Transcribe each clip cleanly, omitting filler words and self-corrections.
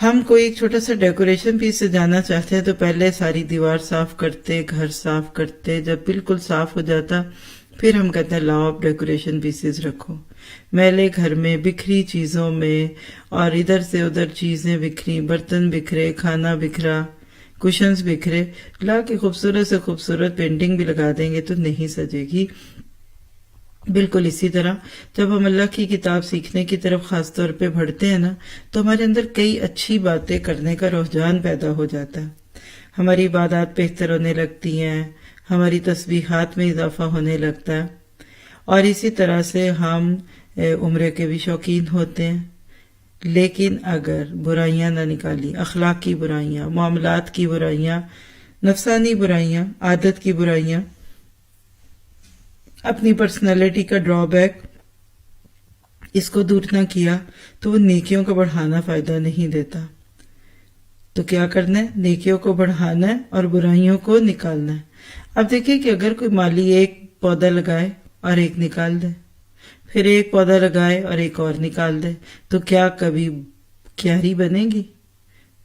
ہم کوئی ایک چھوٹا سا ڈیکوریشن پیس سے جانا چاہتے ہیں تو پہلے ساری دیوار صاف کرتے، گھر صاف کرتے، جب بالکل صاف ہو جاتا پھر ہم کہتے ہیں لاؤ اب ڈیکوریشن پیسز رکھو. میلے گھر میں، بکھری چیزوں میں، اور ادھر سے ادھر چیزیں بکھری، برتن بکھرے، کھانا بکھرا، کشنز بکھرے، لا کے خوبصورت سے خوبصورت پینٹنگ بھی لگا دیں گے تو نہیں سجے گی. بالکل اسی طرح جب ہم اللہ کی کتاب سیکھنے کی طرف خاص طور پہ بڑھتے ہیں نا تو ہمارے اندر کئی اچھی باتیں کرنے کا رجحان پیدا ہو جاتا ہے. ہماری عبادات بہتر ہونے لگتی ہیں، ہماری تسبیحات میں اضافہ ہونے لگتا ہے، اور اسی طرح سے ہم عمرے کے بھی شوقین ہوتے ہیں. لیکن اگر برائیاں نہ نکالی، اخلاق کی برائیاں، معاملات کی برائیاں، نفسانی برائیاں، عادت کی برائیاں، اپنی پرسنالٹی کا ڈرا بیک، اس کو دور نہ کیا تو وہ نیکیوں کا بڑھانا فائدہ نہیں دیتا. تو کیا کرنا ہے؟ نیکیوں کو بڑھانا ہے اور برائیوں کو نکالنا ہے. اب دیکھیں کہ اگر کوئی مالی ایک پودا لگائے اور ایک نکال دے، پھر ایک پودا لگائے اور ایک اور نکال دے، تو کیا کبھی کیاری بنے گی؟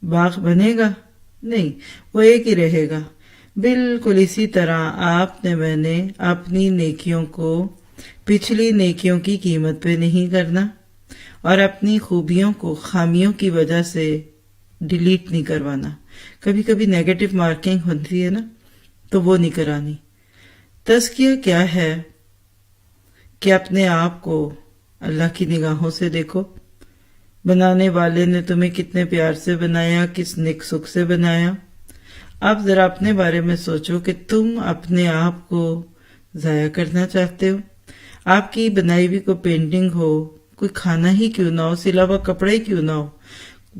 باغ بنے گا؟ نہیں، وہ ایک ہی رہے گا. بالکل اسی طرح آپ نے میں نے اپنی نیکیوں کو پچھلی نیکیوں کی قیمت پہ نہیں کرنا، اور اپنی خوبیوں کو خامیوں کی وجہ سے ڈیلیٹ نہیں کروانا. کبھی کبھی نیگیٹو مارکنگ ہوتی ہے نا تو وہ نہیں کرانی. تزکیہ کیا ہے کہ اپنے آپ کو اللہ کی نگاہوں سے دیکھو. بنانے والے نے تمہیں کتنے پیار سے بنایا، کس نیک سکھ سے بنایا. اب ذرا اپنے بارے میں سوچو کہ تم اپنے آپ کو ضائع کرنا چاہتے ہو. آپ کی بنائی ہوئی کوئی پینٹنگ ہو، کوئی کھانا ہی کیوں نہ ہو، سلا ہوا کپڑا ہی کیوں نہ ہو،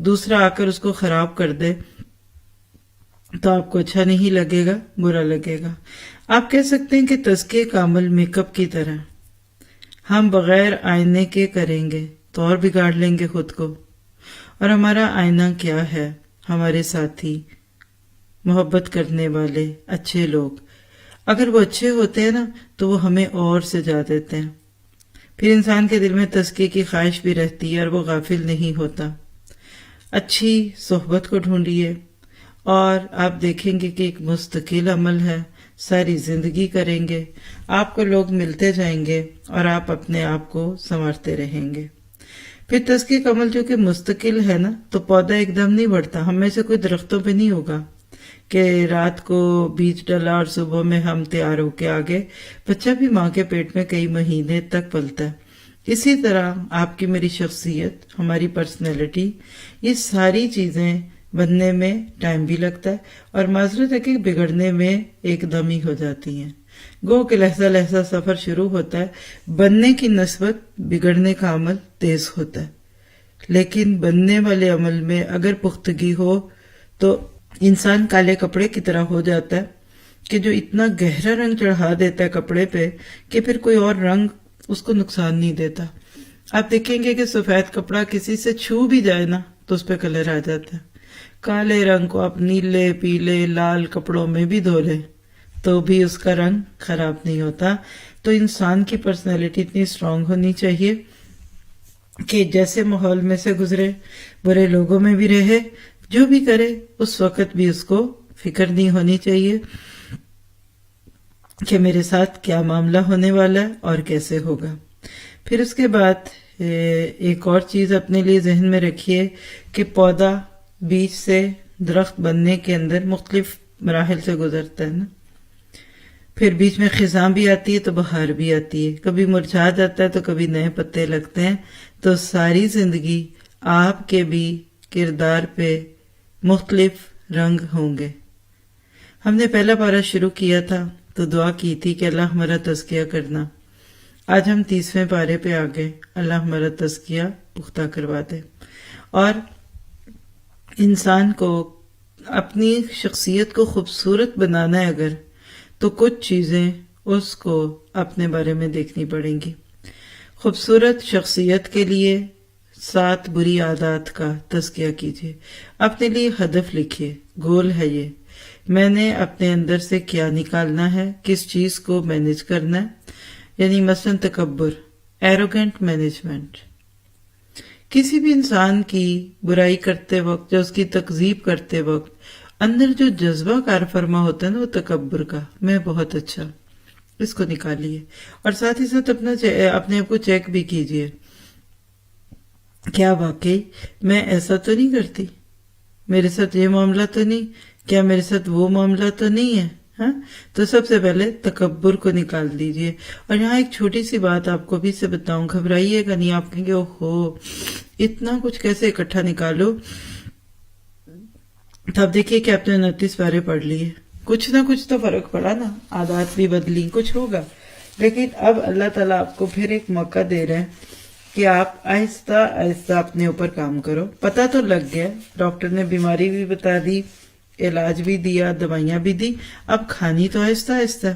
دوسرا آ کر اس کو خراب کر دے تو آپ کو اچھا نہیں لگے گا، برا لگے گا. آپ کہہ سکتے ہیں کہ تزکیے کا عمل میک اپ کی طرح، ہم بغیر آئینے کے کریں گے تو اور بگاڑ لیں گے خود کو. اور ہمارا آئینہ کیا ہے؟ ہمارے ساتھی، محبت کرنے والے، اچھے لوگ. اگر وہ اچھے ہوتے ہیں نا تو وہ ہمیں اور سجا دیتے ہیں. پھر انسان کے دل میں تزکیے کی خواہش بھی رہتی ہے اور وہ غافل نہیں ہوتا. اچھی صحبت کو ڈھونڈیے اور آپ دیکھیں گے کہ ایک مستقل عمل ہے، ساری زندگی کریں گے، آپ کو لوگ ملتے جائیں گے اور آپ اپنے آپ کو سنوارتے رہیں گے. پھر تزکیے کا عمل جو کہ مستقل ہے نا تو پودا ایک دم نہیں بڑھتا. ہم میں سے کوئی درختوں پہ نہیں ہوگا کہ رات کو بیج ڈلا اور صبح میں ہم تیار ہو کے آگے. بچہ بھی ماں کے پیٹ میں کئی مہینے تک پلتا ہے. اسی طرح آپ کی میری شخصیت، ہماری پرسنالٹی، یہ ساری چیزیں بننے میں ٹائم بھی لگتا ہے اور معذرت ہے کہ بگڑنے میں ایک دم ہی ہو جاتی ہیں. گو کہ لہجہ لہجہ سفر شروع ہوتا ہے. بننے کی نسبت بگڑنے کا عمل تیز ہوتا ہے، لیکن بننے والے عمل میں اگر پختگی ہو تو انسان کالے کپڑے کی طرح ہو جاتا ہے کہ جو اتنا گہرا رنگ چڑھا دیتا ہے کپڑے پہ کہ پھر کوئی اور رنگ اس کو نقصان نہیں دیتا. آپ دیکھیں گے کہ سفید کپڑا کسی سے چھو بھی جائے نا تو اس پہ کلر آ جاتا ہے. کالے رنگ کو آپ نیلے، پیلے، لال کپڑوں میں بھی دھو لیں تو بھی اس کا رنگ خراب نہیں ہوتا. تو انسان کی پرسنالٹی اتنی اسٹرانگ ہونی چاہیے کہ جیسے ماحول میں سے گزرے، برے لوگوں میں بھی رہے، جو بھی کرے اس وقت بھی اس کو فکر نہیں ہونی چاہیے کہ میرے ساتھ کیا معاملہ ہونے والا ہے اور کیسے ہوگا. پھر اس کے بعد ایک اور چیز اپنے لیے ذہن میں رکھیے کہ پودا بیج سے درخت بننے کے اندر مختلف مراحل سے گزرتا ہے نا. پھر بیچ میں خزاں بھی آتی ہے تو بہار بھی آتی ہے، کبھی مرجھا جاتا ہے تو کبھی نئے پتے لگتے ہیں. تو ساری زندگی آپ کے بھی کردار پہ مختلف رنگ ہوں گے. ہم نے پہلا پارہ شروع کیا تھا تو دعا کی تھی کہ اللہ ہمارا تزکیہ کرنا. آج ہم 30ویں پارے پہ آگئے. اللہ ہمارا تزکیہ پختہ کروا دے. اور انسان کو اپنی شخصیت کو خوبصورت بنانا ہے اگر، تو کچھ چیزیں اس کو اپنے بارے میں دیکھنی پڑیں گی. خوبصورت شخصیت کے لیے 7 بری عادات کا تزکیہ کیجیے. اپنے لیے ہدف لکھیے، گول ہے یہ، میں نے اپنے اندر سے کیا نکالنا ہے، کس چیز کو مینج کرنا ہے. یعنی مثلا تکبر، ایروگنٹ مینجمنٹ، کسی بھی انسان کی برائی کرتے وقت یا اس کی تکذیب کرتے وقت اندر جو جذبہ کار فرما ہوتا ہے نا، وہ تکبر کا، میں بہت اچھا، اس کو نکالیے، اور ساتھ ہی ساتھ اپنے آپ کو چیک بھی کیجئے، کیا واقعی میں ایسا تو نہیں کرتی، میرے ساتھ یہ معاملہ تو نہیں، کیا میرے ساتھ وہ معاملہ تو نہیں ہے؟ ہاں، تو سب سے پہلے تکبر کو نکال دیجئے۔ اور یہاں ایک چھوٹی سی بات آپ کو بھی سے بتاؤں، گھبرائیے گا نہیں، آپ کہیں گے اوہو اتنا کچھ کیسے اکٹھا نکالو، تو آپ دیکھیے کہ آپ نے 29 پارے پڑھ لیے، کچھ نہ کچھ تو فرق پڑا نا، عادات بھی بدلی، کچھ ہوگا، لیکن اب اللہ تعالیٰ آپ کو پھر ایک موقع دے رہے ہیں کہ آپ آہستہ آہستہ اپنے اوپر کام کرو۔ پتہ تو لگ گیا، ڈاکٹر نے بیماری بھی بتا دی، علاج بھی دیا، دوائیاں بھی دی، اب کھانی تو آہستہ آہستہ۔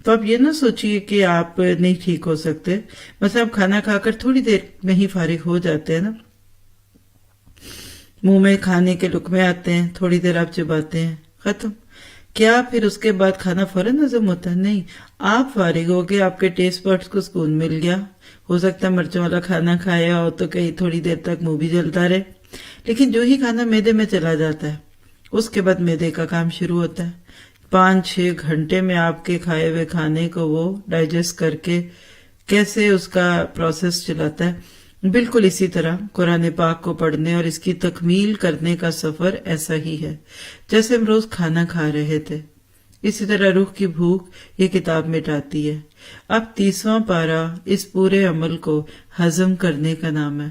تو آپ یہ نہ سوچئے کہ آپ نہیں ٹھیک ہو سکتے، مثلا آپ کھانا کھا کر تھوڑی دیر میں ہی فارغ ہو جاتے ہیں نا، منہ میں کھانے کے لقمے آتے ہیں، تھوڑی دیر آپ چباتے ہیں، ختم۔ کیا پھر اس کے بعد کھانا فوراً ہضم ہوتا ہے؟ نہیں، آپ فارغ ہو گئے، آپ کے ٹیسٹ بڈز کو سکون مل گیا، ہو سکتا ہے مرچوں والا کھانا کھایا ہو تو کہیں تھوڑی دیر تک منہ بھی جلتا رہے، لیکن جو ہی کھانا معدے میں چلا جاتا ہے اس کے بعد معدے کا کام شروع ہوتا ہے، 5-6 گھنٹے میں آپ کے کھائے ہوئے کھانے کو وہ ڈائجسٹ کر کے کیسے اس کا پروسیس چلاتا ہے۔ بالکل اسی طرح قرآن پاک کو پڑھنے اور اس کی تکمیل کرنے کا سفر ایسا ہی ہے، جیسے ہم روز کھانا کھا رہے تھے، اسی طرح روح کی بھوک یہ کتاب مٹاتی ہے۔ اب 30واں پارہ اس پورے عمل کو ہضم کرنے کا نام ہے۔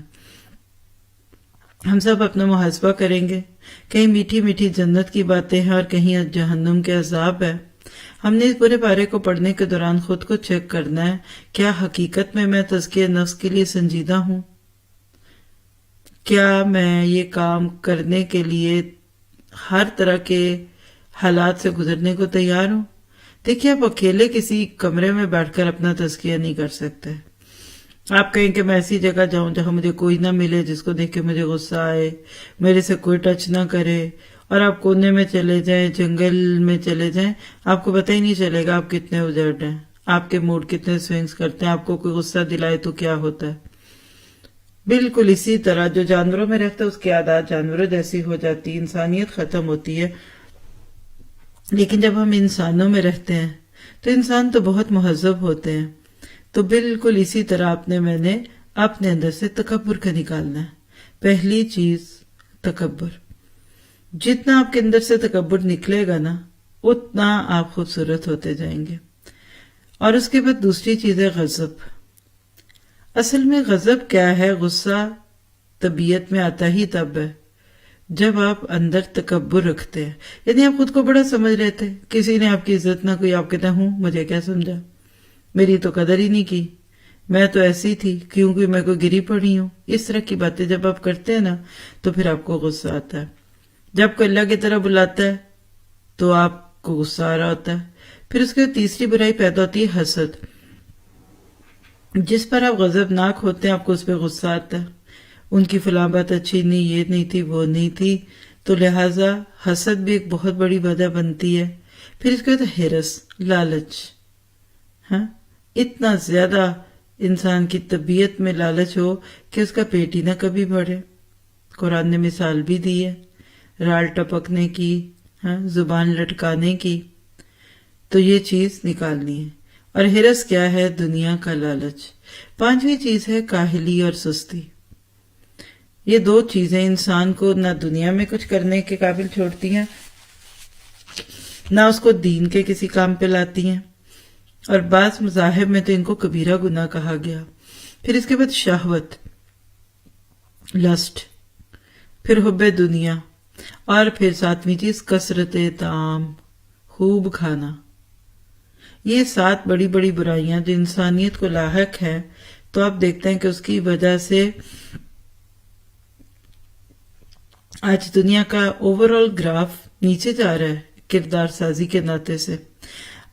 ہم سب اپنا محاسبہ کریں گے، کہیں میٹھی میٹھی جنت کی باتیں ہیں اور کہیں جہنم کے عذاب ہے۔ ہم نے اس پورے پارے کو پڑھنے کے دوران خود کو چیک کرنا ہے، کیا حقیقت میں تزکیہ نفس کے لیے سنجیدہ ہوں؟ کیا میں یہ کام کرنے کے لیے ہر طرح کے حالات سے گزرنے کو تیار ہوں؟ دیکھیے، آپ اکیلے کسی کمرے میں بیٹھ کر اپنا تزکیہ نہیں کر سکتے۔ آپ کہیں کہ میں ایسی جگہ جاؤں جہاں مجھے کوئی نہ ملے، جس کو دیکھ کے مجھے غصہ آئے، میرے سے کوئی ٹچ نہ کرے، اور آپ کونے میں چلے جائیں، جنگل میں چلے جائیں، آپ کو پتہ ہی نہیں چلے گا آپ کتنے اجرٹ ہیں، آپ کے موڈ کتنے سوئنگز کرتے ہیں، آپ کو کوئی غصہ دلائے تو کیا ہوتا ہے۔ بالکل اسی طرح جو جانوروں میں رہتا ہے اس کی عادات جانوروں جیسی ہو جاتی، انسانیت ختم ہوتی ہے۔ لیکن جب ہم انسانوں میں رہتے ہیں تو انسان تو بہت مہذب ہوتے ہیں، تو بالکل اسی طرح میں نے اپنے اندر سے تکبر کا نکالنا ہے۔ پہلی چیز تکبر، جتنا آپ کے اندر سے تکبر نکلے گا نا، اتنا آپ خوبصورت ہوتے جائیں گے۔ اور اس کے بعد دوسری چیز ہے غضب۔ اصل میں غضب کیا ہے؟ غصہ طبیعت میں آتا ہی تب ہے جب آپ اندر تکبر رکھتے ہیں، یعنی آپ خود کو بڑا سمجھ رہے تھے، کسی نے آپ کی عزت نہ کوئی، آپ کہتے ہیں مجھے کیا سمجھا، میری تو قدر ہی نہیں کی، میں تو ایسی تھی کیونکہ میں کوئی گری پڑی ہوں۔ اس طرح کی باتیں جب آپ کرتے ہیں نا تو پھر آپ کو غصہ آتا ہے۔ جب کوئی اللہ کی طرح بلاتا ہے تو آپ کو غصہ آ رہا ہوتا ہے۔ پھر اس کے تیسری برائی پیدا ہوتی ہے حسد۔ جس پر آپ غضبناک ہوتے ہیں آپ کو اس پہ غصہ آتا ہے، ان کی فلاں بات اچھی نہیں، یہ نہیں تھی، وہ نہیں تھی، تو لہٰذا حسد بھی ایک بہت بڑی وجہ بنتی ہے۔ پھر اس کے بعد ہرس، لالچ، ہاں، اتنا زیادہ انسان کی طبیعت میں لالچ ہو کہ اس کا پیٹ ہی نہ کبھی بڑھے۔ قرآن نے مثال بھی دی ہے رال ٹپکنے کی، ہاں، زبان لٹکانے کی، تو یہ چیز نکالنی ہے۔ اور ہرس کیا ہے؟ دنیا کا لالچ۔ پانچویں چیز ہے کاہلی اور سستی۔ یہ دو چیزیں انسان کو نہ دنیا میں کچھ کرنے کے قابل چھوڑتی ہیں، نہ اس کو دین کے کسی کام پہ لاتی ہیں، اور بعض مذاہب میں تو ان کو کبیرہ گناہ کہا گیا۔ پھر اس کے بعد شہوت، لسٹ، پھر حب دنیا، اور پھر ساتویں چیز کثرت طعام، خوب کھانا۔ یہ 7 بڑی بڑی برائیاں جو انسانیت کو لاحق ہے، تو آپ دیکھتے ہیں کہ اس کی وجہ سے آج دنیا کا اوورآل گراف نیچے جا رہا ہے کردار سازی کے ناطے سے۔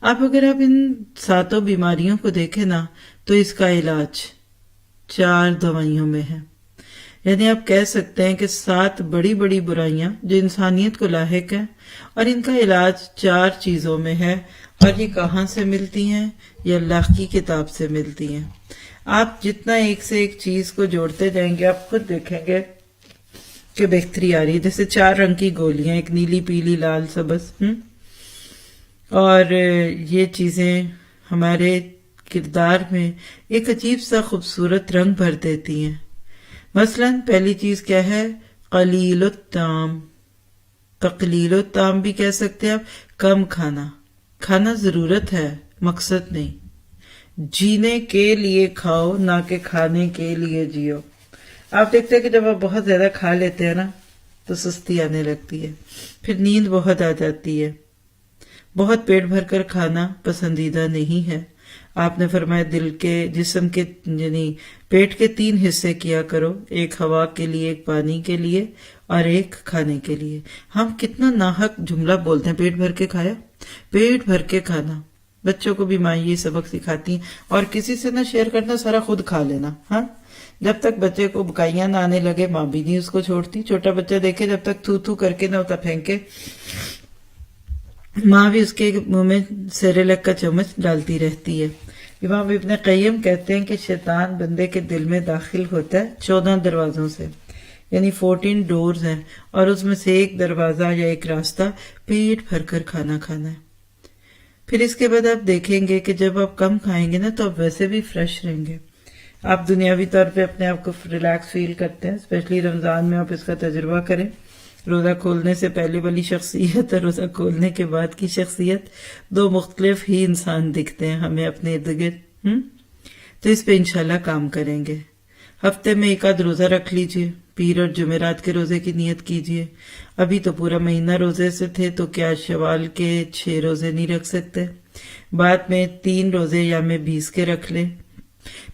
اگر آپ ان 7 بیماریوں کو دیکھیں نا تو اس کا علاج 4 دوائیوں میں ہے۔ یعنی آپ کہہ سکتے ہیں کہ 7 بڑی بڑی برائیاں جو انسانیت کو لاحق ہیں، اور ان کا علاج 4 چیزوں میں ہے، اور یہ کہاں سے ملتی ہیں؟ یہ اللہ کی کتاب سے ملتی ہیں۔ آپ جتنا ایک سے ایک چیز کو جوڑتے جائیں گے آپ خود دیکھیں گے کہ بہتری آ رہی ہے. جیسے 4 رنگ کی گولیاں، ایک نیلی، پیلی، لال، سبز، اور یہ چیزیں ہمارے کردار میں ایک عجیب سا خوبصورت رنگ بھر دیتی ہیں. مثلا پہلی چیز کیا ہے؟ قلیل الطعام. تقلیل الطعام بھی کہہ سکتے ہیں آپ، کم کھانا. کھانا ضرورت ہے، مقصد نہیں. جینے کے لیے کھاؤ، نہ کہ کھانے کے لیے جیو. آپ دیکھتے ہیں کہ جب آپ بہت زیادہ کھا لیتے ہیں نا تو سستی آنے لگتی ہے، پھر نیند بہت آ جاتی ہے. بہت پیٹ بھر کر کھانا پسندیدہ نہیں ہے. آپ نے فرمایا دل کے، جسم کے، یعنی پیٹ کے 3 حصے کیا کرو، ایک ہوا کے لیے، ایک پانی کے لیے، اور ایک کھانے کے لیے. ہم کتنا ناحق جملہ بولتے ہیں، پیٹ بھر کے کھایا، پیٹ بھر کے کھانا. بچوں کو بھی ماں یہ سبق سکھاتی ہیں، اور کسی سے نہ شیئر کرنا، سارا خود کھا لینا. ہاں، جب تک بچے کو بکائیاں نہ آنے لگے ماں بھی نہیں اس کو چھوڑتی. چھوٹا بچہ دیکھے جب تک تھو تھو کر کے نہ ہوتا پھینکے، ماں بھی اس کے منہ میں سیریلک کا چمچ ڈالتی رہتی ہے. امام ابن قیم کہتے ہیں کہ شیطان بندے کے دل میں داخل ہوتا ہے 14 دروازوں سے، یعنی 14 ڈورز ہیں، اور اس میں سے ایک دروازہ یا ایک راستہ پیٹ بھر کر کھانا کھانا ہے. پھر اس کے بعد آپ دیکھیں گے کہ جب آپ کم کھائیں گے نا تو آپ ویسے بھی فریش رہیں گے. آپ دنیاوی طور پہ اپنے آپ کو ریلیکس فیل کرتے ہیں، اسپیشلی رمضان میں آپ اس کا تجربہ کریں. روزہ کھولنے سے پہلے والی شخصیت اور روزہ کھولنے کے بعد کی شخصیت 2 مختلف ہی انسان دکھتے ہیں ہمیں اپنے ارد گرد. تو اس پہ انشاءاللہ کام کریں گے. ہفتے میں 1 آدھ روزہ رکھ لیجئے، پیر اور جمعرات کے روزے کی نیت کیجئے. ابھی تو پورا مہینہ روزے سے تھے تو کیا شوال کے 6 روزے نہیں رکھ سکتے؟ بعد میں 3 روزے یا میں 20 کے رکھ لیں.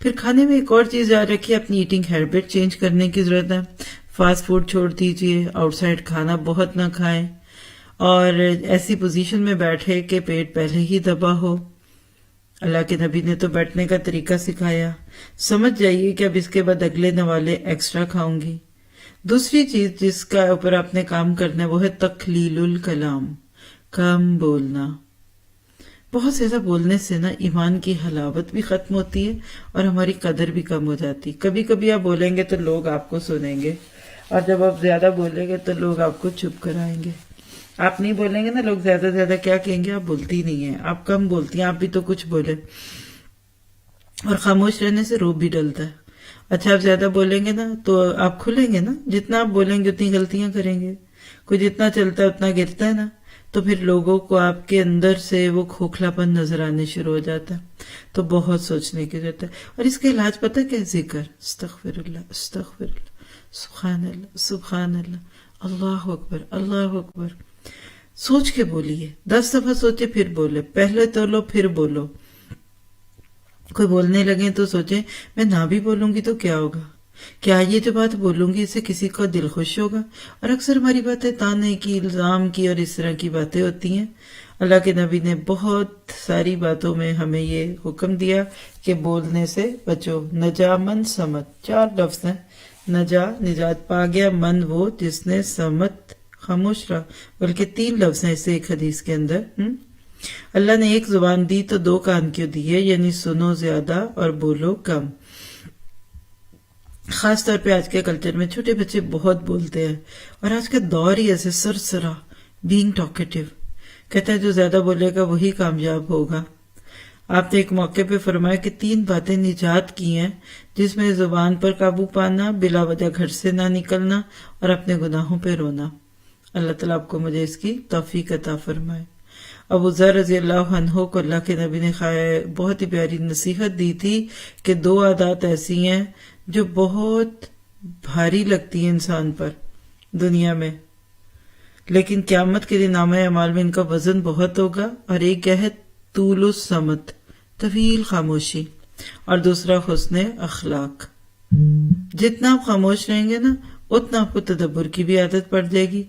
پھر کھانے میں ایک اور چیز یاد رکھیے، اپنی ایٹنگ ہیبٹ چینج کرنے کی ضرورت ہے. فاسٹ فوڈ چھوڑ دیجئے، آؤٹ سائڈ کھانا بہت نہ کھائیں، اور ایسی پوزیشن میں بیٹھے کہ پیٹ پہلے ہی دبا ہو. اللہ کے نبی نے تو بیٹھنے کا طریقہ سکھایا. سمجھ جائیے کہ اب اس کے بعد اگلے نوالے ایکسٹرا کھاؤں گی. دوسری چیز جس کا اوپر آپ نے کام کرنا ہے وہ ہے تقلیل الکلام، کم بولنا. بہت زیادہ بولنے سے نا ایمان کی حلاوت بھی ختم ہوتی ہے اور ہماری قدر بھی کم ہو جاتی. کبھی کبھی آپ بولیں گے تو لوگ آپ کو سنیں گے، اور جب آپ زیادہ بولیں گے تو لوگ آپ کو چپ کرائیں گے. آپ نہیں بولیں گے نا، لوگ زیادہ زیادہ کیا کہیں گے؟ آپ بولتی نہیں ہیں، آپ کم بولتی ہیں، آپ بھی تو کچھ بولیں. اور خاموش رہنے سے روب بھی ڈلتا ہے. اچھا آپ زیادہ بولیں گے نا تو آپ کھلیں گے نا، جتنا آپ بولیں گے اتنی غلطیاں کریں گے. کوئی جتنا چلتا ہے اتنا گرتا ہے نا، تو پھر لوگوں کو آپ کے اندر سے وہ کھوکھلا پن نظر آنے شروع ہو جاتا ہے. تو بہت سوچنے کی ضرورت ہے. اور اس کا علاج پتہ کیا؟ ذکر، استغفر اللہ، استغفر اللہ، سبحان اللہ، سبحان اللہ، اللہ اکبر، اللہ اکبر. سوچ کے بولیے، 10 دفعہ سوچے پھر بولے، پہلے تو لو پھر بولو. کوئی بولنے لگے تو سوچیں میں نہ بھی بولوں گی تو کیا ہوگا؟ کیا یہ جو بات بولوں گی اس سے کسی کو دل خوش ہوگا؟ اور اکثر ہماری باتیں تانے کی، الزام کی اور اس طرح کی باتیں ہوتی ہیں. اللہ کے نبی نے بہت ساری باتوں میں ہمیں یہ حکم دیا کہ بولنے سے بچو. نجا من سمت، 4 لفظ ہیں. نجا، نجات پا گیا، من وہ جس نے سمت خاموش رہا. بلکہ 3 لفظ ہیں اس سے ایک حدیث کے اندر. اللہ نے ایک زبان دی تو 2 کان کیوں دیے؟ یعنی سنو زیادہ اور بولو کم. خاص طور پہ آج کے کلچر میں چھوٹے بچے بہت بولتے ہیں، اور آج کا دور ہی ایسے سرسرا، بینگ ٹاکیٹیو. کہتا ہے جو زیادہ بولے گا وہی کامیاب ہوگا. آپ نے ایک موقع پہ فرمایا کہ 3 باتیں نجات کی ہیں، جس میں زبان پر قابو پانا، بلا وجہ گھر سے نہ نکلنا، اور اپنے گناہوں پہ رونا. اللہ تعالیٰ آپ کو مجھے اس کی توفیق عطا فرمائے. ابو ذر رضی اللہ عنہ کو اللہ کے نبی نے بہت ہی پیاری نصیحت دی تھی کہ 2 عادات ایسی ہیں جو بہت بھاری لگتی ہیں انسان پر دنیا میں، لیکن قیامت کے دن نامہ اعمال میں ان کا وزن بہت ہوگا. اور ایک کیا ہے؟ طول الصمت، طویل خاموشی، اور دوسرا حسن اخلاق. جتنا آپ خاموش رہیں گے نا اتنا آپ کو تدبر کی بھی عادت پڑ جائے گی.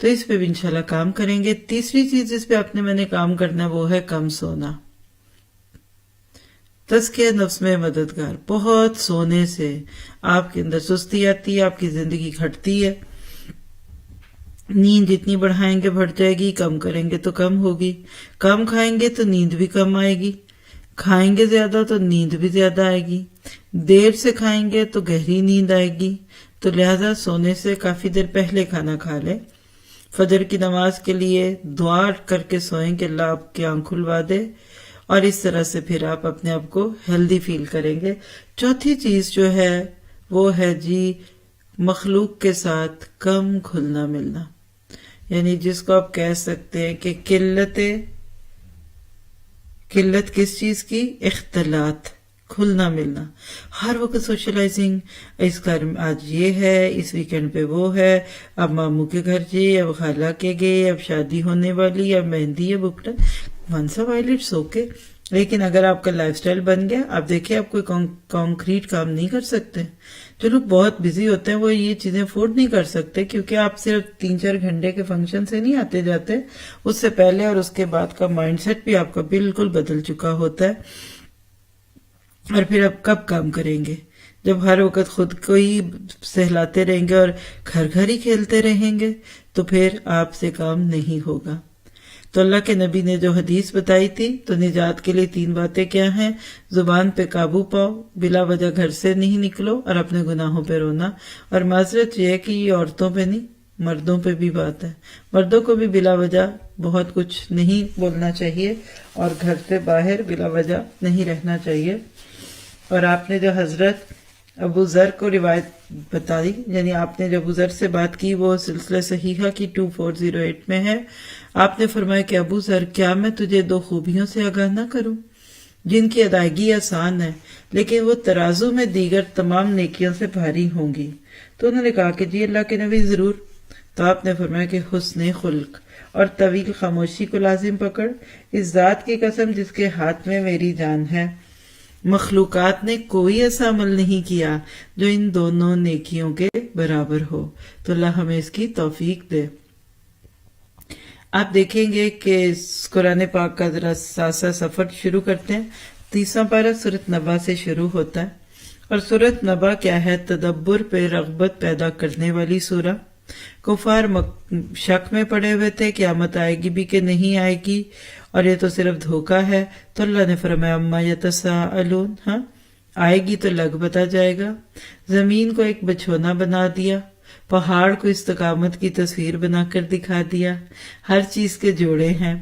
تو اس پہ بھی انشاءاللہ کام کریں گے. تیسری چیز جس پہ میں نے کام کرنا ہے وہ ہے کم سونا. تزکیہ نفس میں مددگار. بہت سونے سے آپ کے اندر سستی آتی ہے، آپ کی زندگی گھٹتی ہے. نیند جتنی بڑھائیں گے بڑھ جائے گی، کم کریں گے تو کم ہوگی. کم کھائیں گے تو نیند بھی کم آئے گی، کھائیں گے زیادہ تو نیند بھی زیادہ آئے گی. دیر سے کھائیں گے تو گہری نیند آئے گی، تو لہذا سونے سے کافی دیر پہلے کھانا کھا لیں۔ فجر کی نماز کے لیے دعا کر کے سوئیں کہ اللہ آپ کی آنکھ کھلوا دے، اور اس طرح سے پھر آپ اپنے آپ کو ہیلدی فیل کریں گے۔ چوتھی چیز جو ہے وہ ہے جی مخلوق کے ساتھ کم کھلنا ملنا، یعنی جس کو آپ کہہ سکتے ہیں کہ قلت کس چیز کی؟ اختلاط، کھلنا ملنا۔ ہر وقت سوشلائزنگ، اس گھر میں آج یہ ہے، اس ویکنڈ پہ وہ ہے، اب ماموں کے گھر جی، اب خالہ کے گئے، اب شادی ہونے والی، اب مہندی ہے، بکرا ونس وائل اٹس اوکے۔ لیکن اگر آپ کا لائف سٹائل بن گیا، آپ دیکھیں آپ کوئی کانکریٹ کام نہیں کر سکتے۔ جو لوگ بہت بزی ہوتے ہیں وہ یہ چیزیں افورڈ نہیں کر سکتے، کیونکہ آپ صرف 3-4 گھنٹے کے فنکشن سے نہیں آتے جاتے، اس سے پہلے اور اس کے بعد کا مائنڈ سیٹ بھی آپ کا بالکل بدل چکا ہوتا ہے۔ اور پھر آپ کب کام کریں گے جب ہر وقت خود کو ہی سہلاتے رہیں گے اور گھر گھر ہی کھیلتے رہیں گے؟ تو پھر آپ سے کام نہیں ہوگا۔ تو اللہ کے نبی نے جو حدیث بتائی تھی، تو نجات کے لیے 3 باتیں کیا ہیں؟ زبان پہ قابو پاؤ، بلا وجہ گھر سے نہیں نکلو، اور اپنے گناہوں پہ رونا۔ اور معذرت یہ ہے کہ یہ عورتوں پہ نہیں، مردوں پہ بھی بات ہے۔ مردوں کو بھی بلا وجہ بہت کچھ نہیں بولنا چاہیے، اور گھر سے باہر بلا وجہ نہیں رہنا چاہیے۔ اور آپ نے جو حضرت ابو ذر کو روایت بتائی، یعنی آپ نے جو ابو ذر سے بات کی، وہ سلسلہ صحیحہ کی 2408 میں ہے۔ آپ نے فرمایا کہ ابو ذر، کیا میں تجھے 2 خوبیوں سے آگاہ نہ کروں جن کی ادائیگی آسان ہے، لیکن وہ ترازو میں دیگر تمام نیکیوں سے بھاری ہوں گی؟ تو انہوں نے کہا کہ جی اللہ کے نبی ضرور۔ تو آپ نے فرمایا کہ حسن خلق اور طویل خاموشی کو لازم پکڑ، اس ذات کی قسم جس کے ہاتھ میں میری جان ہے، مخلوقات نے کوئی ایسا عمل نہیں کیا جو ان دونوں نیکیوں کے برابر ہو۔ تو اللہ ہمیں اس کی توفیق دے۔ آپ دیکھیں گے کہ قرآن پاک کا ذرا سا سفر شروع کرتے ہیں۔ 30واں پارہ سورۃ نبا سے شروع ہوتا ہے، اور سورۃ نبا کیا ہے؟ تدبر پہ رغبت پیدا کرنے والی سورہ۔ کفار شک میں پڑے ہوئے تھے قیامت آئے گی بھی کہ نہیں آئے گی، اور یہ تو صرف دھوکہ ہے۔ تو اللہ نے فرمایا اما یتساءلون، ہاں آئے گی تو لگ بتا جائے گا۔ زمین کو ایک بچھونا بنا دیا، پہاڑ کو استقامت کی تصویر بنا کر دکھا دیا۔ ہر چیز کے جوڑے ہیں،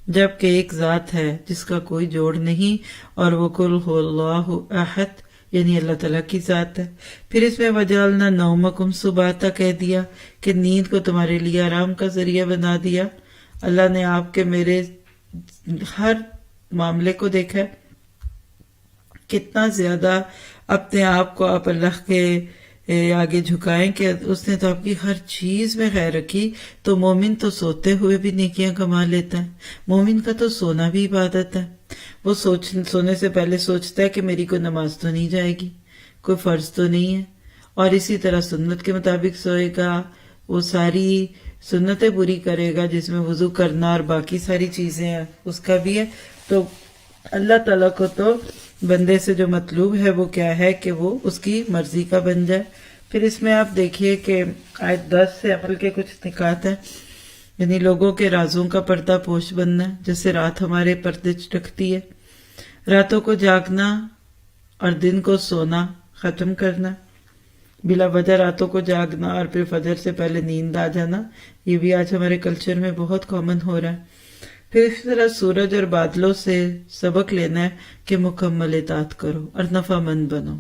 جبکہ ایک ذات ہے جس کا کوئی جوڑ نہیں، اور وہ قل هو اللہ احد، یعنی اللہ تعالیٰ کی ذات ہے۔ پھر اس میں وجعلنا نومکم سباتا کہہ دیا کہ نیند کو تمہارے لیے آرام کا ذریعہ بنا دیا۔ اللہ نے آپ کے میرے ہر معاملے کو دیکھا، کتنا زیادہ اپنے آپ کو آپ اللہ کے آگے جھکائیں کہ اس نے تو آپ کی ہر چیز میں خیر رکھی۔ تو مومن تو سوتے ہوئے بھی نیکیاں کما لیتا ہے، مومن کا تو سونا بھی عبادت ہے۔ وہ سونے سے پہلے سوچتا ہے کہ میری کوئی نماز تو نہیں جائے گی، کوئی فرض تو نہیں ہے، اور اسی طرح سنت کے مطابق سوئے گا، وہ ساری سنتیں پوری کرے گا جس میں وضو کرنا اور باقی ساری چیزیں ہیں اس کا بھی ہے۔ تو اللہ تعالیٰ کو تو بندے سے جو مطلوب ہے وہ کیا ہے کہ وہ اس کی مرضی کا بن جائے۔ پھر اس میں آپ دیکھیے کہ آیت 10 سے عمل کے کچھ نکات ہیں، یعنی لوگوں کے رازوں کا پردہ پوش بننا، جیسے رات ہمارے پردے رکھتی ہے، راتوں کو جاگنا اور دن کو سونا ختم کرنا، بلا وجہ راتوں کو جاگنا اور پھر فجر سے پہلے نیند آ جانا، یہ بھی آج ہمارے کلچر میں بہت کامن ہو رہا ہے۔ پھر اس طرح سورج اور بادلوں سے سبق لینا ہے کہ مکمل اطاعت کرو اور نفع مند بنو۔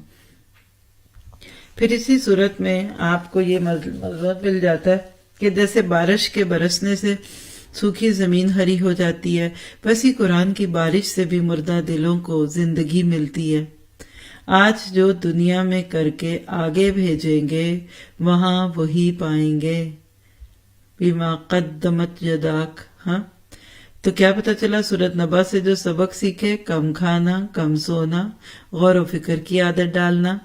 پھر اسی صورت میں آپ کو یہ مضمون مل جاتا ہے کہ جیسے بارش کے برسنے سے سوکھی زمین ہری ہو جاتی ہے، ویسی قرآن کی بارش سے بھی مردہ دلوں کو زندگی ملتی ہے۔ آج جو دنیا میں کر کے آگے بھیجیں گے وہاں وہی پائیں گے، بما قدمت یداک۔ ہاں تو کیا پتہ چلا سورۃ نبا سے جو سبق سیکھے؟ کم کھانا، کم سونا، غور و فکر کی عادت ڈالنا،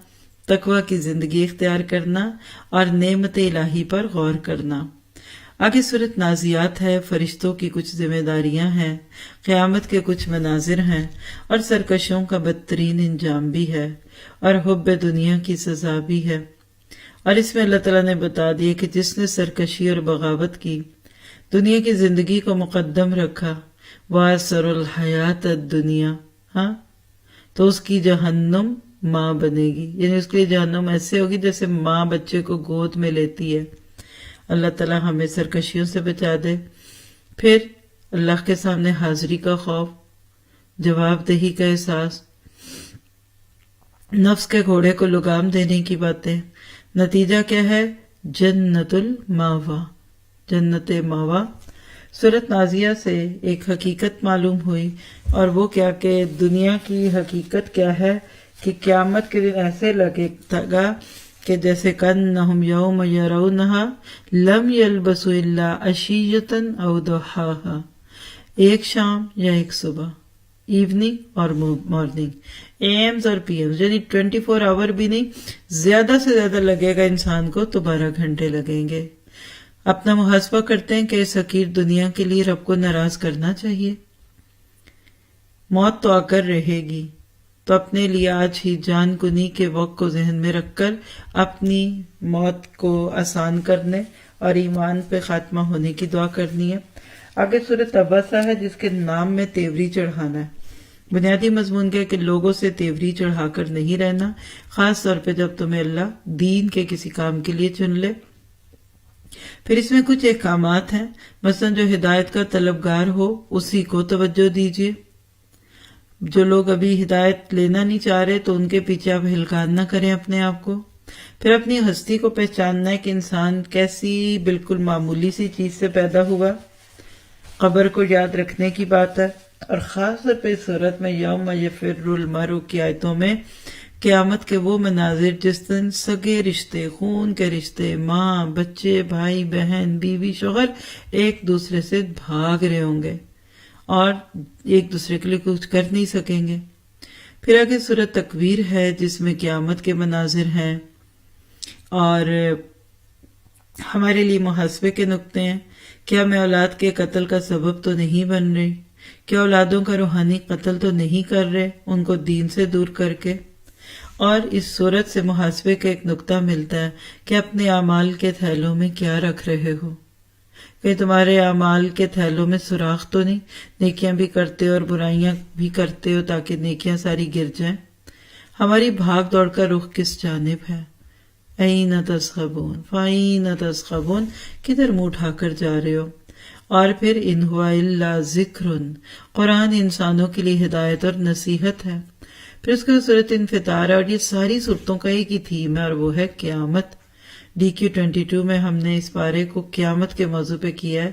تقوی کی زندگی اختیار کرنا، اور نعمت الہی پر غور کرنا۔ آگے سورۃ نازیات ہے، فرشتوں کی کچھ ذمہ داریاں ہیں، قیامت کے کچھ مناظر ہیں، اور سرکشوں کا بدترین انجام بھی ہے، اور حب دنیا کی سزا بھی ہے۔ اور اس میں اللہ تعالیٰ نے بتا دیا کہ جس نے سرکشی اور بغاوت کی، دنیا کی زندگی کو مقدم رکھا، وَأَثَرُ الْحَيَاةَ الدُّنْيَا، ہاں تو اس کی جہنم ماں بنے گی، یعنی اس کے لیے جہنم ایسے ہوگی جیسے ماں بچے کو گود میں لیتی ہے۔ اللہ تعالیٰ ہمیں سرکشیوں سے بچا دے۔ پھر اللہ کے سامنے حاضری کا خوف، جواب دہی کا احساس، نفس کے گھوڑے کو لگام دینے کی باتیں۔ نتیجہ کیا ہے؟ جنت الماوا، جنت ماوا۔ سورۃ نازیہ سے ایک حقیقت معلوم ہوئی، اور وہ کیا کہ دنیا کی حقیقت کیا ہے کہ قیامت کے دن ایسے لگے گا کہ جیسے کَأَنَّهُمْ يَوْمَ يَرَوْنَهَا لَمْ يَلْبَسُوا إِلَّا عَشِيَّةً أَوْ ضُحَاهَا، ایک شام یا ایک صبح، ایوننگ اور مارننگ، اے ایمز اور پی ایمز، یعنی 24 آور بھی نہیں، زیادہ سے زیادہ لگے گا انسان کو تو 12 گھنٹے لگیں گے۔ اپنا محاسبہ کرتے ہیں کہ اس حقیر دنیا کے لیے رب کو ناراض کرنا چاہیے۔ موت تو آ کر رہے گی، تو اپنے لیے آج ہی جان کنی کے وقت کو ذہن میں رکھ کر اپنی موت کو آسان کرنے اور ایمان پہ خاتمہ ہونے کی دعا کرنی ہے۔ آگے سورۃ عبسہ ہے جس کے نام میں تیوری چڑھانا ہے۔ بنیادی مضمون کیا ہے کہ لوگوں سے تیوری چڑھا کر نہیں رہنا، خاص طور پہ جب تمہیں اللہ دین کے کسی کام کے لیے چن لے۔ پھر اس میں کچھ احکامات ہیں، مثلا جو ہدایت کا طلبگار ہو اسی کو توجہ دیجیے، جو لوگ ابھی ہدایت لینا نہیں چاہ رہے تو ان کے پیچھے آپ ہلکان نہ کریں اپنے آپ کو۔ پھر اپنی ہستی کو پہچاننا ہے کہ انسان کیسی بالکل معمولی سی چیز سے پیدا ہوا، قبر کو یاد رکھنے کی بات ہے۔ اور خاص طور پہ اس صورت میں یوم یفر المرء کی آیتوں میں قیامت کے وہ مناظر جس دن سگے رشتے، خون کے رشتے، ماں بچے، بھائی بہن، بیوی شوہر ایک دوسرے سے بھاگ رہے ہوں گے اور ایک دوسرے کے لیے کچھ کر نہیں سکیں گے۔ پھر آگے سورۃ تکویر ہے جس میں قیامت کے مناظر ہیں اور ہمارے لیے محاسبے کے نقطے ہیں۔ کیا میں اولاد کے قتل کا سبب تو نہیں بن رہی؟ کیا اولادوں کا روحانی قتل تو نہیں کر رہے ان کو دین سے دور کر کے؟ اور اس صورت سے محاسبے کا ایک نقطہ ملتا ہے کہ اپنے اعمال کے تھیلوں میں کیا رکھ رہے ہو، کہ تمہارے اعمال کے تھیلوں میں سوراخ تو نہیں، نیکیاں بھی کرتے ہو اور برائیاں بھی کرتے ہو تاکہ نیکیاں ساری گر جائیں۔ ہماری بھاگ دوڑ کا رخ کس جانب ہے؟ این تسخبون فین تسخبون، کدھر منہ اٹھا کر جا رہے ہو؟ اور پھر ان ہوا الا ذکر، قرآن انسانوں کے لیے ہدایت اور نصیحت ہے۔ پھر اس کے سورۃ انفطار ہے، اور یہ ساری صورتوں کا ایک ہی تھیم ہے اور وہ ہے قیامت۔ DQ22 میں ہم نے اس پارے کو قیامت کے موضوع پہ کیا ہے۔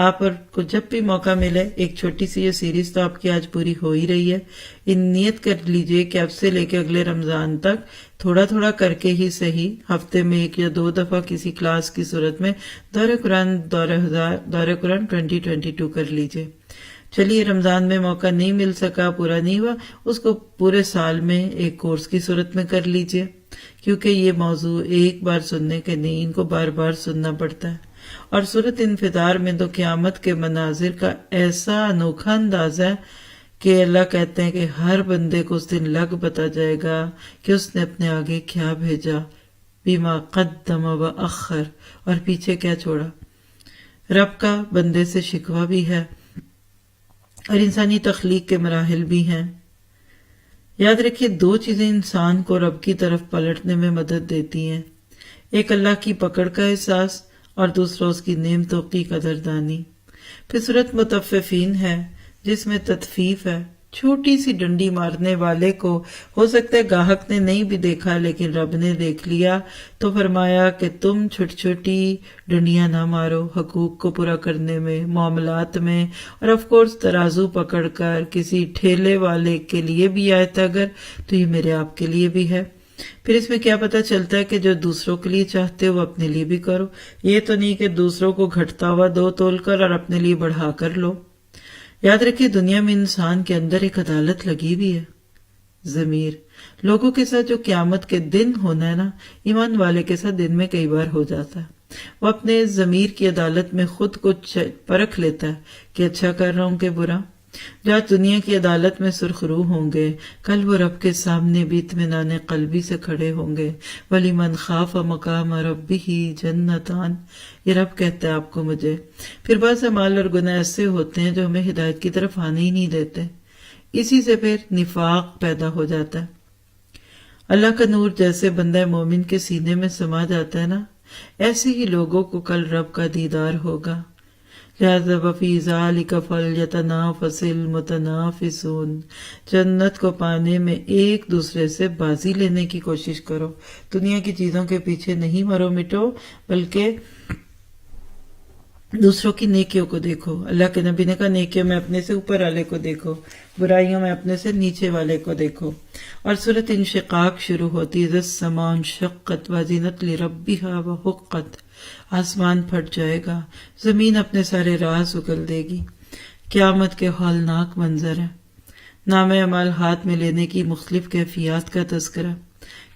آپ کو جب بھی موقع ملے ایک چھوٹی سی یہ سیریز تو آپ کی آج پوری ہو ہی رہی ہے، نیت کر لیجئے کہ اب سے لے کے اگلے رمضان تک تھوڑا تھوڑا کر کے ہی صحیح، ہفتے میں 1 یا 2 دفعہ کسی کلاس کی صورت میں دورہ قرآن 2022 کر لیجئے۔ چلیے رمضان میں موقع نہیں مل سکا، پورا نہیں ہوا، اس کو پورے سال میں ایک کورس کی صورت میں کر لیجئے، کیونکہ یہ موضوع ایک بار سننے کے نہیں، ان کو بار بار سننا پڑتا ہے۔ اور سورۃ انفطار میں تو قیامت کے مناظر کا ایسا انوکھا انداز ہے کہ اللہ کہتے ہیں کہ ہر بندے کو اس دن لگ بتا جائے گا کہ اس نے اپنے آگے کیا بھیجا، بما قدم و اخر، اور پیچھے کیا چھوڑا۔ رب کا بندے سے شکوہ بھی ہے اور انسانی تخلیق کے مراحل بھی ہیں۔ یاد رکھیے 2 چیزیں انسان کو رب کی طرف پلٹنے میں مدد دیتی ہیں، ایک اللہ کی پکڑ کا احساس اور دوسرا اس کی نعمتوں کی قدردانی۔ پھر سورۃ مطففین ہے جس میں تطفیف ہے، چھوٹی سی ڈنڈی مارنے والے کو ہو سکتا ہے گاہک نے نہیں بھی دیکھا لیکن رب نے دیکھ لیا، تو فرمایا کہ تم چھوٹی چھوٹی ڈنڈیاں نہ مارو حقوق کو پورا کرنے میں، معاملات میں، اور آف کورس ترازو پکڑ کر کسی ٹھیلے والے کے لیے بھی آئے تھا اگر تو یہ میرے آپ کے لیے بھی ہے۔ پھر اس میں کیا پتہ چلتا ہے کہ جو دوسروں کے لیے چاہتے ہو وہ اپنے لیے بھی کرو، یہ تو نہیں کہ دوسروں کو گھٹتا ہوا 2 تول کر اور اپنے لیے بڑھا کر لو۔ یاد رکھیے دنیا میں انسان کے اندر ایک عدالت لگی بھی ہے، ضمیر۔ لوگوں کے ساتھ جو قیامت کے دن ہونا ہے نا، ایمان والے کے ساتھ دن میں کئی بار ہو جاتا ہے۔ وہ اپنے ضمیر کی عدالت میں خود کو پرکھ لیتا ہے کہ اچھا کر رہا ہوں کہ برا۔ جو آج دنیا کی عدالت میں سرخرو ہوں گے، کل وہ رب کے سامنے بھی اطمینان قلبی سے کھڑے ہوں گے۔ وَلِمَنْ خَافَ مَقَامَ رَبِّهِ جَنَّتَانِ، یہ رب کہتا ہے آپ کو مجھے۔ پھر بعض اعمال اور گناہ ایسے ہوتے ہیں جو ہمیں ہدایت کی طرف آنے ہی نہیں دیتے، اسی سے پھر نفاق پیدا ہو جاتا ہے۔ اللہ کا نور جیسے بندہ مومن کے سینے میں سما جاتا ہے نا، ایسے ہی لوگوں کو کل رب کا دیدار ہوگا۔ لہذا وفی ذالک فلیتنافس المتنافسون، جنت کو پانے میں ایک دوسرے سے بازی لینے کی کوشش کرو، دنیا کی چیزوں کے پیچھے نہیں مرو مٹو، بلکہ دوسروں کی نیکیوں کو دیکھو۔ اللہ کے نبی نے کہا نیکیوں میں اپنے سے اوپر والے کو دیکھو، برائیوں میں اپنے سے نیچے والے کو دیکھو۔ اور سورۃ انشقاق شروع ہوتی ہے، اذا السماء انشقت وزینت لربها وحقت، آسمان پھٹ جائے گا، زمین اپنے سارے راز اگل دے گی۔ قیامت کے ہولناک منظر ہے۔ نام اعمال ہاتھ میں لینے کی مختلف کیفیات کا تذکرہ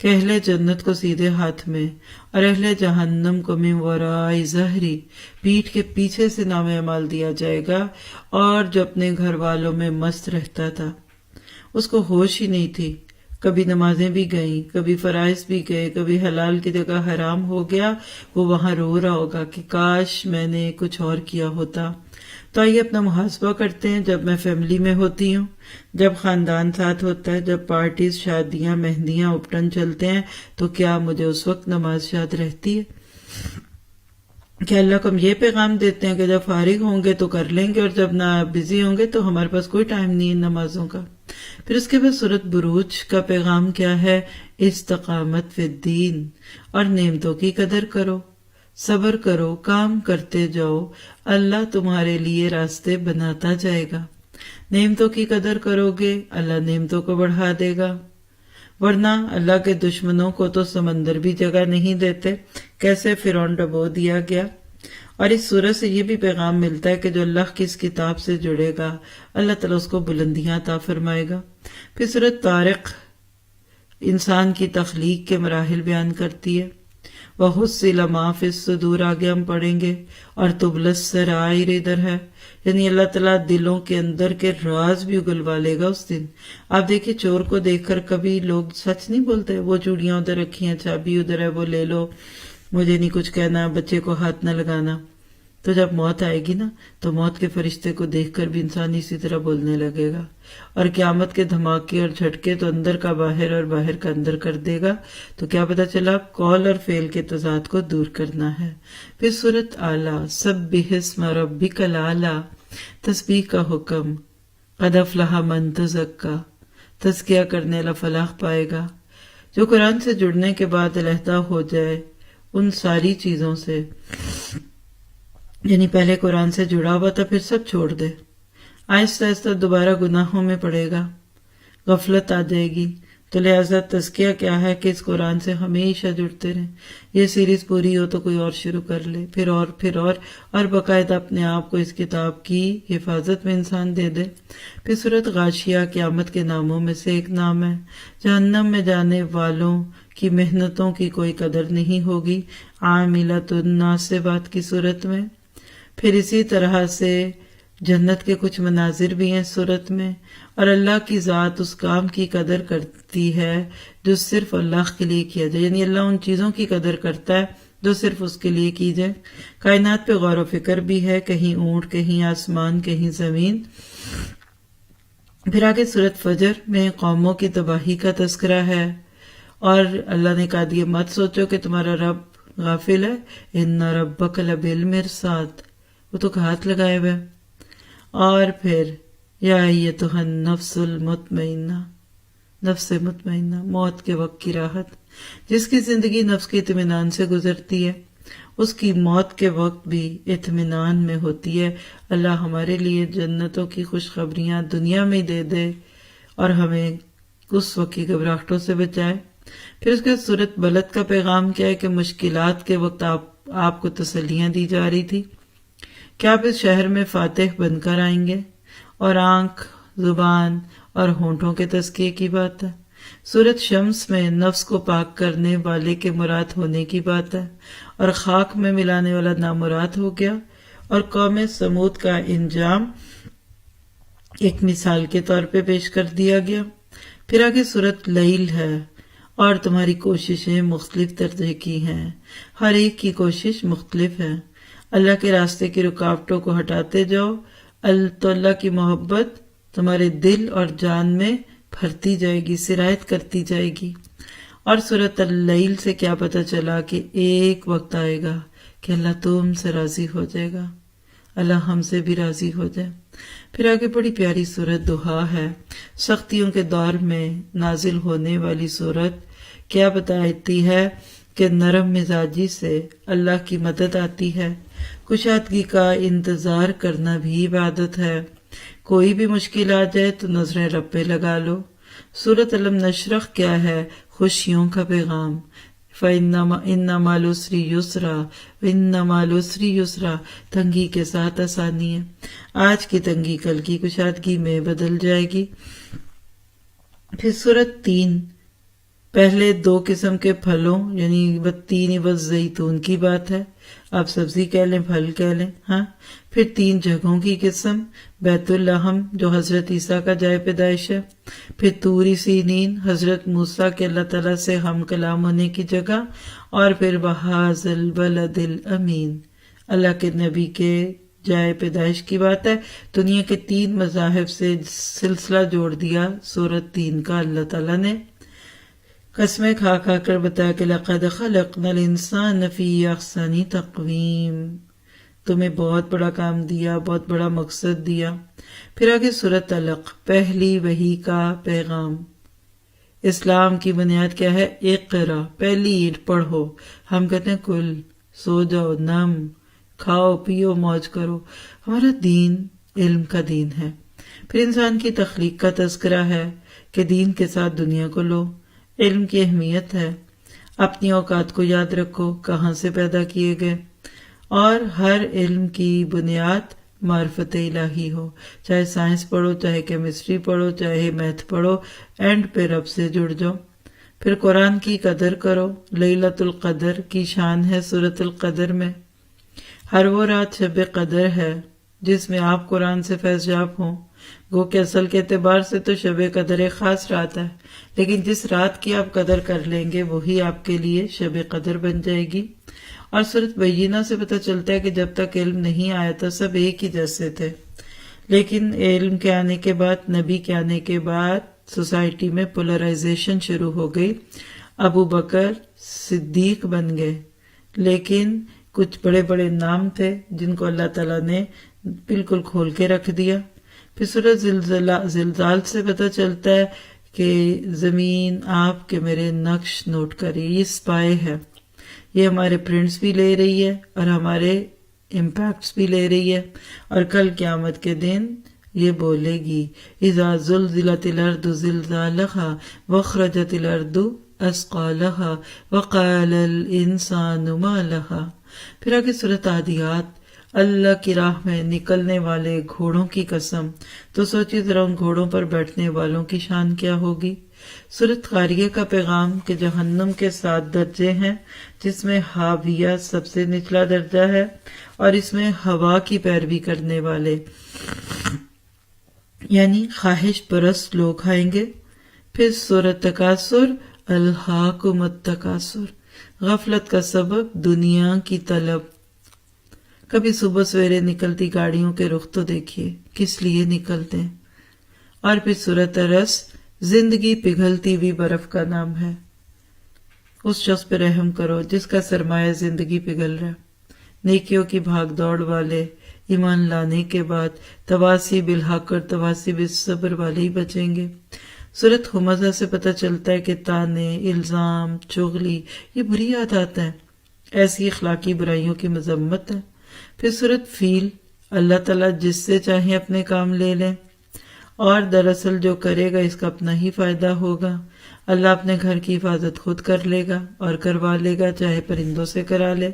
کہ اہل جنت کو سیدھے ہاتھ میں اور اہل جہنم کو من وراء ظہری، پیٹھ کے پیچھے سے نام اعمال دیا جائے گا۔ اور جو اپنے گھر والوں میں مست رہتا تھا، اس کو ہوش ہی نہیں تھی، کبھی نمازیں بھی گئیں، کبھی فرائض بھی گئے، کبھی حلال کی جگہ حرام ہو گیا، وہ وہاں رو رہا ہوگا کہ کاش میں نے کچھ اور کیا ہوتا۔ تو آئیے اپنا محاسبہ کرتے ہیں، جب میں فیملی میں ہوتی ہوں، جب خاندان ساتھ ہوتا ہے، جب پارٹیز، شادیاں، مہندیاں، اپٹن چلتے ہیں، تو کیا مجھے اس وقت نماز یاد رہتی ہے؟ کیا اللہ کو ہم یہ پیغام دیتے ہیں کہ جب فارغ ہوں گے تو کر لیں گے، اور جب نہ بزی ہوں گے تو ہمارے پاس کوئی ٹائم نہیں ہے نمازوں کا؟ پھر اس کے بعد سورۃ بروج کا پیغام کیا ہے؟ استقامت فی الدین، اور نعمتوں کی قدر کرو، صبر کرو، کام کرتے جاؤ، اللہ تمہارے لیے راستے بناتا جائے گا۔ نعمتوں کی قدر کرو گے، اللہ نعمتوں کو بڑھا دے گا، ورنہ اللہ کے دشمنوں کو تو سمندر بھی جگہ نہیں دیتے، کیسے فرعون ڈبو دیا گیا۔ اور اس سورہ سے یہ بھی پیغام ملتا ہے کہ جو اللہ کی اس کتاب سے جڑے گا، اللہ تعالیٰ اس کو بلندیاں عطا فرمائے گا۔ پھر سورۃ طارق انسان کی تخلیق کے مراحل بیان کرتی ہے۔ وَحُصِّلَ مَا فِي الصُّدُورِ آگے ہم پڑھیں گے، اور تُبْلَ السَّرَائِرِ ادھر ہے، یعنی اللہ تعالیٰ دلوں کے اندر کے راز بھی اگلوا لے گا اس دن۔ آپ دیکھیں چور کو دیکھ کر کبھی لوگ سچ نہیں بولتے، وہ چوڑیاں ادھر رکھی ہیں، چابی ادھر ہے، وہ لے لو، مجھے نہیں کچھ کہنا، بچے کو ہاتھ نہ لگانا۔ تو جب موت آئے گی نا، تو موت کے فرشتے کو دیکھ کر بھی انسان اسی طرح بولنے لگے گا۔ اور قیامت کے دھماکے اور جھٹکے تو اندر کا باہر اور باہر کا اندر کر دے گا۔ تو کیا پتا چلا؟ قول اور فعل کے تضاد کو دور کرنا ہے۔ پھر سورۃ اعلی، سبح اسم ربک الاعلی، تسبیح کا حکم، قد افلح من تزکیٰ، تزکیہ کرنے والا فلاح پائے گا۔ جو قرآن سے جڑنے کے بعد علیحدہ ہو جائے ان ساری چیزوں سے، یعنی پہلے قرآن سے جڑا ہوا تھا، پھر سب چھوڑ دے، آہستہ آہستہ دوبارہ گناہوں میں پڑے گا، غفلت آ جائے گی۔ تو لہٰذا تزکیہ کیا ہے کہ اس قرآن سے ہمیشہ جڑتے رہیں۔ یہ سیریز پوری ہو تو کوئی اور شروع کر لے، پھر اور باقاعدہ اپنے آپ کو اس کتاب کی حفاظت میں انسان دے دے۔ پھر سورۃ غاشیہ قیامت کے ناموں میں سے ایک نام ہے۔ جہنم میں جانے والوں کی محنتوں کی کوئی قدر نہیں ہوگی، عاملۃ ناصبۃ کی صورت میں۔ پھر اسی طرح سے جنت کے کچھ مناظر بھی ہیں صورت میں، اور اللہ کی ذات اس کام کی قدر کرتی ہے جو صرف اللہ کے لیے کیا جائے، یعنی اللہ ان چیزوں کی قدر کرتا ہے جو صرف اس کے لیے کی جائے۔ کائنات پہ غور و فکر بھی ہے، کہیں اونٹ، کہیں آسمان، کہیں زمین۔ پھر آگے سورۃ فجر میں قوموں کی تباہی کا تذکرہ ہے، اور اللہ نے کہا یہ مت سوچو کہ تمہارا رب غافل ہے، ان ربک لبالمرصاد، وہ تو ہاتھ لگائے ہوئے۔ اور پھر یا ایتھا النفس المطمئنہ، نفس مطمئنہ، موت کے وقت کی راحت۔ جس کی زندگی نفس کے اطمینان سے گزرتی ہے، اس کی موت کے وقت بھی اطمینان میں ہوتی ہے۔ اللہ ہمارے لیے جنتوں کی خوشخبریاں دنیا میں دے دے اور ہمیں اس وقت کی گھبراہٹوں سے بچائے۔ پھر اس کے سورۃ بلد کا پیغام کیا ہے کہ مشکلات کے وقت آپ کو تسلیاں دی جا رہی تھی کہ آپ اس شہر میں فاتح بن کر آئیں گے، اور آنکھ، زبان اور ہونٹوں کے تزکیے کی بات ہے۔ سورۃ شمس میں نفس کو پاک کرنے والے کے مراد ہونے کی بات ہے، اور خاک میں ملانے والا نامراد ہو گیا، اور قوم سمود کا انجام ایک مثال کے طور پہ پیش کر دیا گیا۔ پھر آگے سورۃ لیل ہے، اور تمہاری کوششیں مختلف درجے کی ہیں، ہر ایک کی کوشش مختلف ہے۔ اللہ کے راستے کی رکاوٹوں کو ہٹاتے جاؤ، تو اللہ کی محبت تمہارے دل اور جان میں بھرتی جائے گی، سرایت کرتی جائے گی۔ اور سورۃ اللیل سے کیا پتہ چلا کہ ایک وقت آئے گا کہ اللہ تم سے راضی ہو جائے گا، اللہ ہم سے بھی راضی ہو جائے۔ پھر آگے بڑی پیاری سورت دہا ہے، سختیوں کے دور میں نازل ہونے والی سورت کیا بتاتی ہے کہ نرم مزاجی سے اللہ کی مدد آتی ہے، کشادگی کا انتظار کرنا بھی عبادت ہے، کوئی بھی مشکل آ جائے تو نظریں رب پہ لگا لو۔ سورت علم نشرح کیا ہے؟ خوشیوں کا پیغام، فَإِنَّ مَعَ الْعُسْرِ يُسْرًا وَإِنَّ مَعَ الْعُسْرِ يُسْرًا، تنگی کے ساتھ آسانی ہے، آج کی تنگی کل کی کشادگی میں بدل جائے گی۔ پھر سورت 3 پہلے 2 قسم کے پھلوں یعنی والتین والزیتون کی بات ہے، آپ سبزی کہہ لیں پھل کہہ لیں، ہاں۔ پھر 3 جگہوں کی قسم، بیت اللحم جو حضرت عیسیٰ کا جائے پیدائش ہے، پھر طور سینین حضرت موسیٰ کے اللہ تعالیٰ سے ہم کلام ہونے کی جگہ، اور پھر وہذا البلد الامین اللہ کے نبی کے جائے پیدائش کی بات ہے۔ دنیا کے 3 مذاہب سے سلسلہ جوڑ دیا سورت 3 کا اللہ تعالیٰ نے، قسمیں کھا کھا کر بتایا کہ لَقَدْ خَلَقْنَا الْإِنسَانَ فِي أَحْسَنِ تَقْوِيمٍ، تمہیں بہت بڑا کام دیا، بہت بڑا مقصد دیا۔ پھر آگے سورت علق، پہلی وحی کا پیغام۔ اسلام کی بنیاد کیا ہے؟ اقرا، پہلی اینٹ پڑھو۔ ہم کہتے ہیں کل، سو جاؤ، نم، کھاؤ پیو موج کرو، ہمارا دین علم کا دین ہے۔ پھر انسان کی تخلیق کا تذکرہ ہے کہ دین کے ساتھ دنیا کو لو، علم کی اہمیت ہے، اپنی اوقات کو یاد رکھو کہاں سے پیدا کیے گئے، اور ہر علم کی بنیاد معرفت الہی ہو، چاہے سائنس پڑھو، چاہے کیمسٹری پڑھو، چاہے میتھ پڑھو، اینڈ پہ رب سے جڑ جاؤ۔ پھر قرآن کی قدر کرو، لیلۃ القدر کی شان ہے سورۃ القدر میں، ہر وہ رات شب قدر ہے جس میں آپ قرآن سے فیض یاب ہوں۔ گو کہ اصل کے اعتبار سے تو شب قدر ایک خاص رات ہے، لیکن جس رات کی آپ قدر کر لیں گے وہی آپ کے لیے شب قدر بن جائے گی۔ اور سورۃ بینہ سے پتہ چلتا ہے کہ جب تک علم نہیں آیا تھا سب ایک ہی جیسے تھے، لیکن علم کے آنے کے بعد، نبی کے آنے کے بعد سوسائٹی میں پولرائزیشن شروع ہو گئی۔ ابو بکر صدیق بن گئے، لیکن کچھ بڑے بڑے نام تھے جن کو اللہ تعالیٰ نے بالکل کھول کے رکھ دیا۔ پھر سورۃ زلزال سے پتہ چلتا ہے کہ زمین آپ کے میرے نقش نوٹ کری، یہ سپائے ہے، یہ ہمارے پرنٹس بھی لے رہی ہے اور ہمارے امپیکٹس بھی لے رہی ہے، اور کل قیامت کے دن یہ بولے گی اذا زلزلت الارض زلزالها واخرجت الارض اثقالها وقال الانسان ما لها۔ پھر آگے سورۃ عادیات، اللہ کی راہ میں نکلنے والے گھوڑوں کی قسم، تو سوچیے ذرا ان گھوڑوں پر بیٹھنے والوں کی شان کیا ہوگی۔ سورۃ قاریہ کا پیغام کہ جہنم کے 7 درجے ہیں، جس میں حاویہ سب سے نچلا درجہ ہے، اور اس میں ہوا کی پیروی کرنے والے یعنی خواہش پرست لوگ آئیں گے۔ پھر سورۃ تکاثر، الہاکم التکاثر، غفلت کا سبب دنیا کی طلب۔ کبھی صبح سویرے نکلتی گاڑیوں کے رخ تو دیکھیے کس لیے نکلتے ہیں۔ اور پھر سورۃ الرس، زندگی پگھلتی ہوئی برف کا نام ہے، اس شخص پہ رحم کرو جس کا سرمایہ زندگی پگھل رہا ہے۔ نیکیوں کی بھاگ دوڑ والے ایمان لانے کے بعد تواسی بالحق اور تواسی بالصبر والے ہی بچیں گے۔ سورۃ ہمزہ سے پتہ چلتا ہے کہ تانے، الزام، چغلی یہ بری عادات ہیں، ایسی اخلاقی برائیوں کی مذمت ہے۔ پھر سورۃ فیل، اللہ تعالیٰ جس سے چاہیں اپنے کام لے لیں، اور دراصل جو کرے گا اس کا اپنا ہی فائدہ ہوگا۔ اللہ اپنے گھر کی حفاظت خود کر لے گا اور کروا لے گا، چاہے پرندوں سے کرا لے۔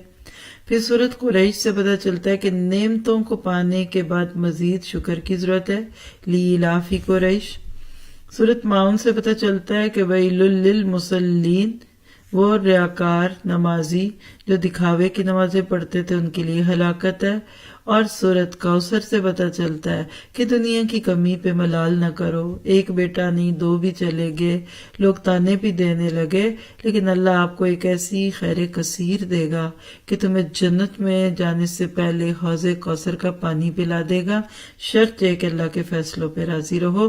پھر سورۃ قریش سے پتہ چلتا ہے کہ نعمتوں کو پانے کے بعد مزید شکر کی ضرورت ہے، لإلاف قریش۔ سورۃ ماؤن سے پتہ چلتا ہے کہ ویل للمصلین، وہ ریاکار نمازی جو دکھاوے کی نمازیں پڑھتے تھے ان کے لیے ہلاکت ہے۔ اور سورۃ کوثر سے پتہ چلتا ہے کہ دنیا کی کمی پہ ملال نہ کرو، ایک بیٹا نہیں 2 بھی چلے گئے، لوگ تانے بھی دینے لگے، لیکن اللہ آپ کو ایک ایسی خیر کثیر دے گا کہ تمہیں جنت میں جانے سے پہلے حوض کوثر کا پانی پلا دے گا، شرط یہ کہ اللہ کے فیصلوں پہ راضی رہو۔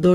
2